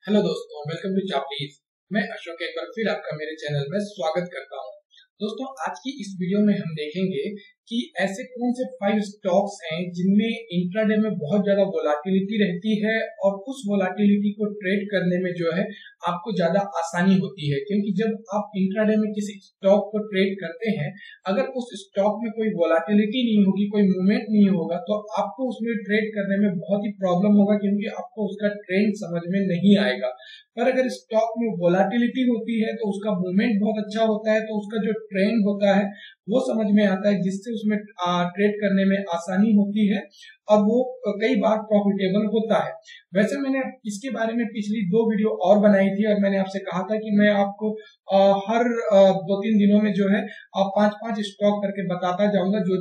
Hello दोस्तों, welcome to चाप्लीज। मैं अशोक एक बार फिर आपका मेरे चैनल में स्वागत करता हूं। दोस्तों, आज की इस वीडियो में हम देखेंगे कि ऐसे कौन से 5 स्टॉक्स हैं जिनमें इंट्राडे में बहुत ज्यादा वोलाटिलिटी रहती है और उस वोलाटिलिटी को ट्रेड करने में जो है आपको ज्यादा आसानी होती है। क्योंकि जब आप इंट्राडे में किसी स्टॉक को ट्रेड करते हैं, अगर उस स्टॉक में कोई वोलाटिलिटी नहीं होगी, कोई मूवमेंट नहीं होगा, तो आपको उसमें ट्रेड करने में बहुत ही प्रॉब्लम होगा, क्योंकि आपको उसका ट्रेंड समझ में नहीं आएगा। पर अगर स्टॉक में वोलाटिलिटी होती है तो उसका मूवमेंट बहुत अच्छा होता है, तो उसका जो ट्रेंड होता है वो समझ में आता है, जिससे उसमें ट्रेड करने में आसानी होती है और वो कई बार प्रॉफिटेबल होता है। वैसे मैंने इसके बारे में पिछली 2 वीडियो और बनाई थी और मैंने आपसे कहा था कि मैं आपको हर 2-3 दिनों में जो है 5-5 स्टॉक करके बताता जाऊंगा, जो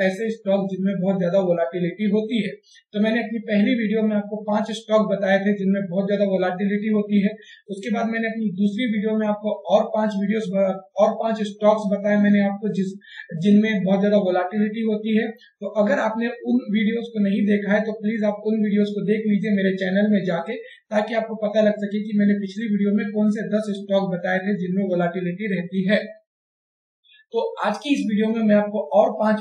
ऐसे स्टॉक जिनमें बहुत ज्यादा वोलाटिलिटी होती है। तो मैंने अपनी पहली वीडियो में आपको 5 स्टॉक बताए थे जिनमें बहुत ज्यादा वोलाटिलिटी होती है। उसके बाद मैंने अपनी दूसरी वीडियो में आपको और 5 स्टॉक्स बताए मैंने आपको, जिनमें बहुत ज्यादा वोलाटिलिटी होती है। तो अगर आपने उन वीडियोस को नहीं देखा है तो प्लीज आप उन वीडियोस को देख लीजिए मेरे चैनल में जाके, ताकि आपको पता लग सके कि मैंने पिछली वीडियो में कौन से 10 स्टॉक बताए थे जिनमें वोलाटिलिटी रहती है। तो आज की इस वीडियो में मैं आपको और 5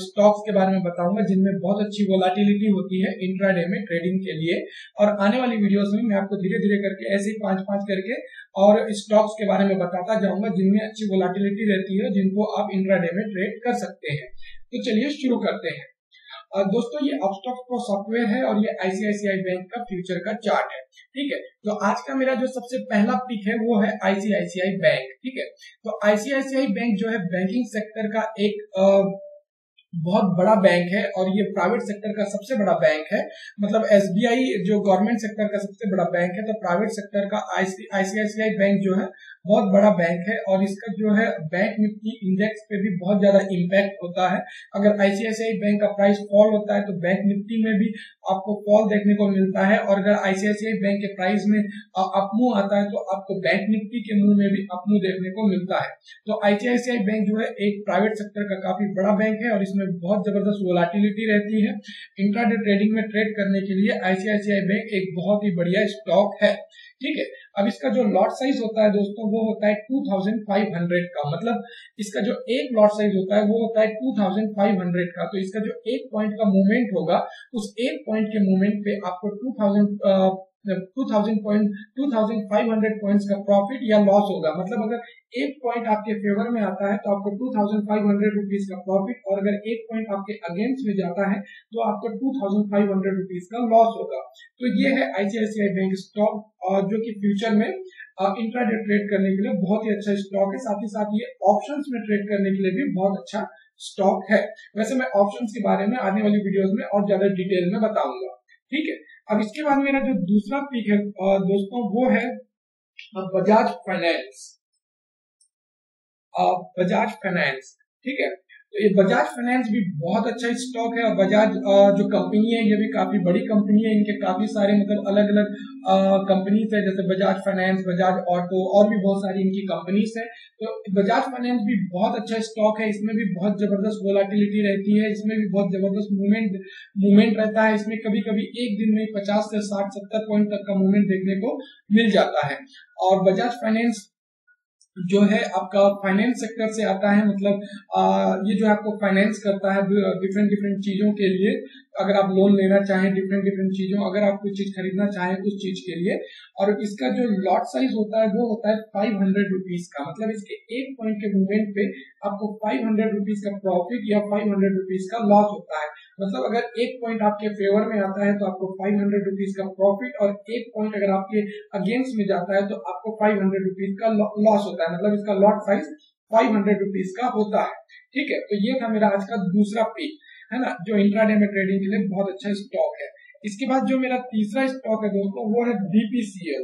स्टॉक्स के बारे में बताऊंगा जिनमें बहुत अच्छी वोलाटिलिटी होती है इंट्राडे में ट्रेडिंग के लिए। और आने वाली वीडियोस में मैं आपको धीरे धीरे करके ऐसे ही 5-5 करके और स्टॉक्स के बारे में बताता जाऊंगा जिनमें अच्छी वोलाटिलिटी रहती है, जिनको आप इंट्राडे में ट्रेड कर सकते हैं। तो चलिए शुरू करते हैं। दोस्तों, ये अपस्टॉक प्रो सॉफ्टवेयर है और ये आईसीआईसीआई बैंक का फ्यूचर का चार्ट है। ठीक है, तो आज का मेरा जो सबसे पहला पिक है वो है आईसीआईसीआई बैंक। ठीक है, तो आईसीआईसीआई बैंक जो है बैंकिंग सेक्टर का एक बहुत बड़ा बैंक है और ये प्राइवेट सेक्टर का सबसे बड़ा बैंक है। मतलब एसबीआई जो गवर्नमेंट सेक्टर का सबसे बड़ा बैंक है, तो प्राइवेट सेक्टर का आईसीआईसीआई बैंक जो है बहुत बड़ा बैंक है और इसका जो है बैंक निफ्टी इंडेक्स पे भी बहुत ज्यादा इम्पैक्ट होता है। अगर आईसीआईसीआई बैंक का प्राइस फॉल होता है तो बैंक निफ्टी में भी आपको फॉल देखने को मिलता है, और अगर आईसीआईसीआई बैंक के प्राइस में अपमूव आता है तो आपको बैंक निफ्टी के मुंह में भी अपमूव देखने को मिलता है। तो आईसीआईसीआई बैंक जो है एक प्राइवेट सेक्टर का काफी बड़ा बैंक है और इसमें बहुत जबरदस्त वोलाटिलिटी रहती है। इंट्राडे ट्रेडिंग में ट्रेड करने के लिए आईसीआईसीआई बैंक एक बहुत ही बढ़िया स्टॉक है। ठीक है, अब इसका जो लॉट साइज होता है दोस्तों वो होता है 2500 का। मतलब इसका जो एक लॉट साइज होता है वो होता है 2500 का। तो इसका जो एक पॉइंट का मूवमेंट होगा, उस एक पॉइंट के मूवमेंट पे आपको 2500 पॉइंट्स का प्रॉफिट या लॉस होगा। मतलब अगर एक पॉइंट आपके फेवर में आता है तो आपको 2500 रुपीज का प्रॉफिट, और अगर एक पॉइंट आपके अगेंस्ट में जाता है तो आपको 2500 रुपीज का लॉस होगा। तो ये है आईसीआईसीआई बैंक स्टॉक, और जो कि फ्यूचर में इंट्राडे ट्रेड करने के लिए बहुत ही अच्छा स्टॉक है। साथ ही साथ ये ऑप्शंस में ट्रेड करने के लिए भी बहुत अच्छा स्टॉक है। वैसे मैं ऑप्शंस के बारे में आने वाली वीडियोस में और ज्यादा डिटेल में बताऊंगा। ठीक है, अब इसके बाद मेरा जो दूसरा पिक है दोस्तों वो है बजाज फाइनेंस। बजाज फाइनेंस, ठीक है, तो ये बजाज फाइनेंस भी बहुत अच्छा स्टॉक है। और बजाज जो कंपनी है ये भी काफी बड़ी कंपनी है। इनके काफी सारे मतलब अलग अलग कंपनीज है, जैसे बजाज फाइनेंस, बजाज ऑटो, और भी बहुत सारी इनकी कंपनीज है। तो बजाज फाइनेंस भी बहुत अच्छा स्टॉक है। इसमें भी बहुत जबरदस्त वोलाटिलिटी रहती है, इसमें भी बहुत जबरदस्त मूवमेंट रहता है। इसमें कभी कभी एक दिन में 50 से 60-70 पॉइंट तक का मूवमेंट देखने को मिल जाता है। और बजाज फाइनेंस जो है आपका फाइनेंस सेक्टर से आता है। मतलब ये जो आपको फाइनेंस करता है डिफरेंट डिफरेंट चीजों के लिए। अगर आप लोन लेना चाहें डिफरेंट डिफरेंट चीजों, अगर आप कुछ चीज खरीदना चाहें उस चीज के लिए। और इसका जो लॉट साइज होता है वो होता है 500 रुपीज का। मतलब इसके एक पॉइंट के मूवमेंट पे आपको 500 रुपीज का प्रॉफिट या 500 रुपीज का लॉस होता है। मतलब अगर एक पॉइंट आपके फेवर में आता है तो आपको 500 रुपीज का प्रॉफिट, और एक पॉइंट अगर आपके अगेंस्ट में जाता है तो आपको 500 रुपीज का लॉस होता है। मतलब इसका लॉट साइज 500 रुपीज का होता है। ठीक है, तो ये था मेरा आज का दूसरा पिक, है ना, जो इंट्राडे में ट्रेडिंग के लिए बहुत अच्छा स्टॉक है। इसके बाद जो मेरा तीसरा स्टॉक है दोस्तों वो है बीपीसीएल।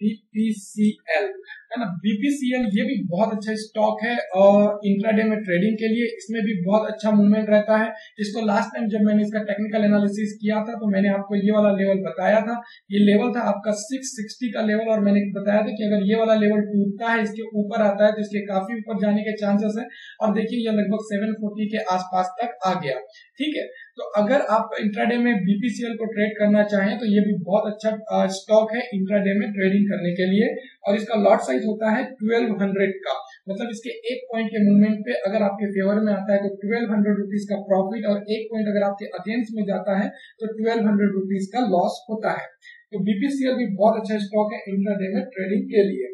BPCL है ना। BPCL ये भी बहुत अच्छा स्टॉक है और इंट्राडे में ट्रेडिंग के लिए इसमें भी बहुत अच्छा मूवमेंट रहता है। इसको लास्ट टाइम जब मैंने इसका टेक्निकल एनालिसिस किया था तो मैंने आपको ये वाला लेवल बताया था। ये लेवल था आपका 660 का लेवल और मैंने बताया था कि अगर ये वाला लेवल टूटता है, इसके ऊपर आता है तो इसके काफी ऊपर जाने के चांसेस है। और देखिए ये लगभग 740 के आसपास तक आ गया। ठीक है, तो अगर आप इंट्राडे में BPCL को ट्रेड करना चाहें तो ये भी बहुत अच्छा स्टॉक है इंट्राडे में ट्रेडिंग करने के लिए। और इसका लॉट साइज होता है 1200 का, मतलब इसके एक पॉइंट के मूवमेंट पे अगर आपके फेवर में आता है तो 1200 रुपीज का प्रॉफिट और एक पॉइंट अगर आपके अगेंस्ट में जाता है तो 1200 रुपीज का लॉस होता है। तो BPCL भी बहुत अच्छा स्टॉक है इंट्राडे में ट्रेडिंग के लिए।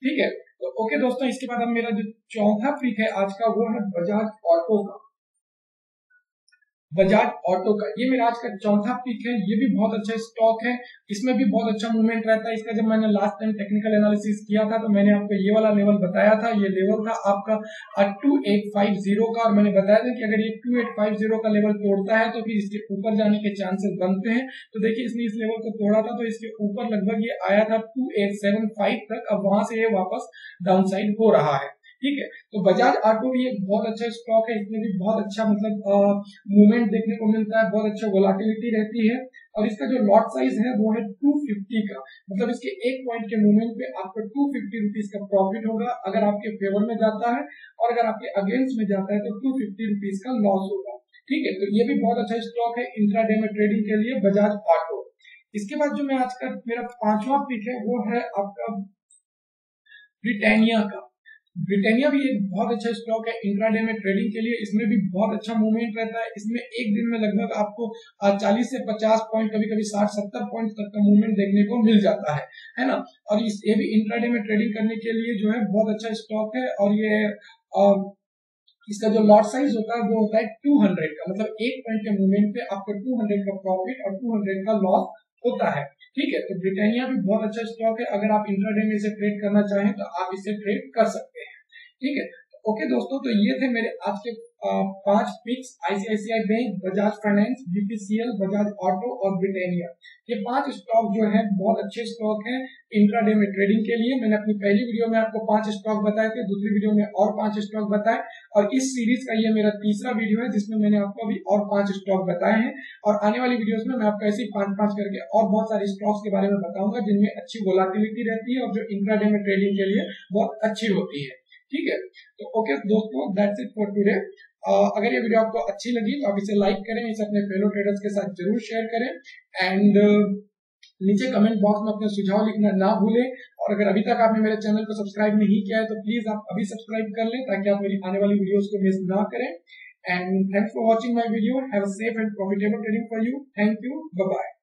ठीक है, तो ओके दोस्तों, इसके बाद अब मेरा जो चौथा पिक है आज का वो है बजाज ऑटो का। बजाज ऑटो का ये मेरा आज का चौथा पिक है। ये भी बहुत अच्छा स्टॉक है, इसमें भी बहुत अच्छा मूवमेंट रहता है। इसका जब मैंने लास्ट टाइम टेक्निकल एनालिसिस किया था तो मैंने आपको ये वाला लेवल बताया था। ये लेवल था आपका 2850 का और मैंने बताया था कि अगर ये 2850 का लेवल तोड़ता है तो फिर इसके ऊपर जाने के चांसेस बनते हैं। तो देखिए इसने इस लेवल को तोड़ा था तो इसके ऊपर लगभग ये आया था 2875 तक। अब वहां से ये वापस डाउन साइड हो रहा है। ठीक है, तो बजाज ऑटो भी एक बहुत अच्छा स्टॉक है। इसमें भी बहुत अच्छा मतलब मूवमेंट देखने को मिलता है, बहुत अच्छा वोलाटिलिटी रहती है। और इसका जो लॉट साइज है वो है 250 का, मतलब इसके एक पॉइंट के मूवमेंट पे आपको 250 रुपीज का प्रॉफिट होगा अगर आपके फेवर में जाता है, और अगर आपके अगेंस्ट में जाता है तो 250 रुपीज का लॉस होगा। ठीक है, तो ये भी बहुत अच्छा स्टॉक है इंट्राडे में ट्रेडिंग के लिए, बजाज ऑटो। इसके बाद जो मैं आज का मेरा पांचवा पिक है वो है आपका ब्रिटानिया का। ब्रिटानिया भी एक बहुत अच्छा स्टॉक है इंट्राडे में ट्रेडिंग के लिए। इसमें भी बहुत अच्छा मूवमेंट रहता है। इसमें एक दिन में लगभग आपको 40 से 50 पॉइंट, कभी कभी 60-70 पॉइंट तक का मूवमेंट देखने को मिल जाता है ना। और ये भी इंट्राडे में ट्रेडिंग करने के लिए जो है बहुत अच्छा स्टॉक है। और ये इसका जो लॉट साइज होता है वो होता है 200 का, मतलब एक पॉइंट के मूवमेंट पे आपको 200 का प्रॉफिट और 200 का लॉस होता है। ठीक है, तो ब्रिटानिया भी बहुत अच्छा स्टॉक है। अगर आप इंट्राडे में इसे ट्रेड करना चाहें तो आप इसे ट्रेड कर सकते हैं। ठीक है, ओके दोस्तों, तो ये थे मेरे आज के 5 picks. ICICI Bank, Bajaj Finance, BPCL, Bajaj Auto और ब्रिटानिया। ये 5 स्टॉक जो है बहुत अच्छे स्टॉक हैं इंट्राडे में ट्रेडिंग के लिए। मैंने अपनी पहली वीडियो में आपको 5 स्टॉक बताए थे, दूसरी वीडियो में और 5 स्टॉक बताए, और इस सीरीज का ये मेरा तीसरा वीडियो है जिसमें मैंने आपको अभी और 5 स्टॉक बताए हैं। और आने वाली वीडियोस में मैं आपको ऐसे ही 5-5 करके और बहुत सारे स्टॉक्स के बारे में बताऊंगा जिनमें अच्छी वोलाटिलिटी रहती है और जो इंट्राडे में ट्रेडिंग के लिए बहुत अच्छी होती है। ठीक है, तो ओके दोस्तों, दैट्स इट फॉर टुडे। अगर ये वीडियो आपको अच्छी लगी तो आप इसे लाइक करें, इसे अपने फेलो ट्रेडर्स के साथ जरूर शेयर करें, एंड नीचे कमेंट बॉक्स में अपने सुझाव लिखना ना भूलें। और अगर अभी तक आपने मेरे चैनल को सब्सक्राइब नहीं किया है तो प्लीज आप अभी सब्सक्राइब कर लें ताकि आप मेरी आने वाली वीडियोस को मिस ना करें। And thanks for watching my video. Have a safe and profitable trading for you. Thank you, bye bye.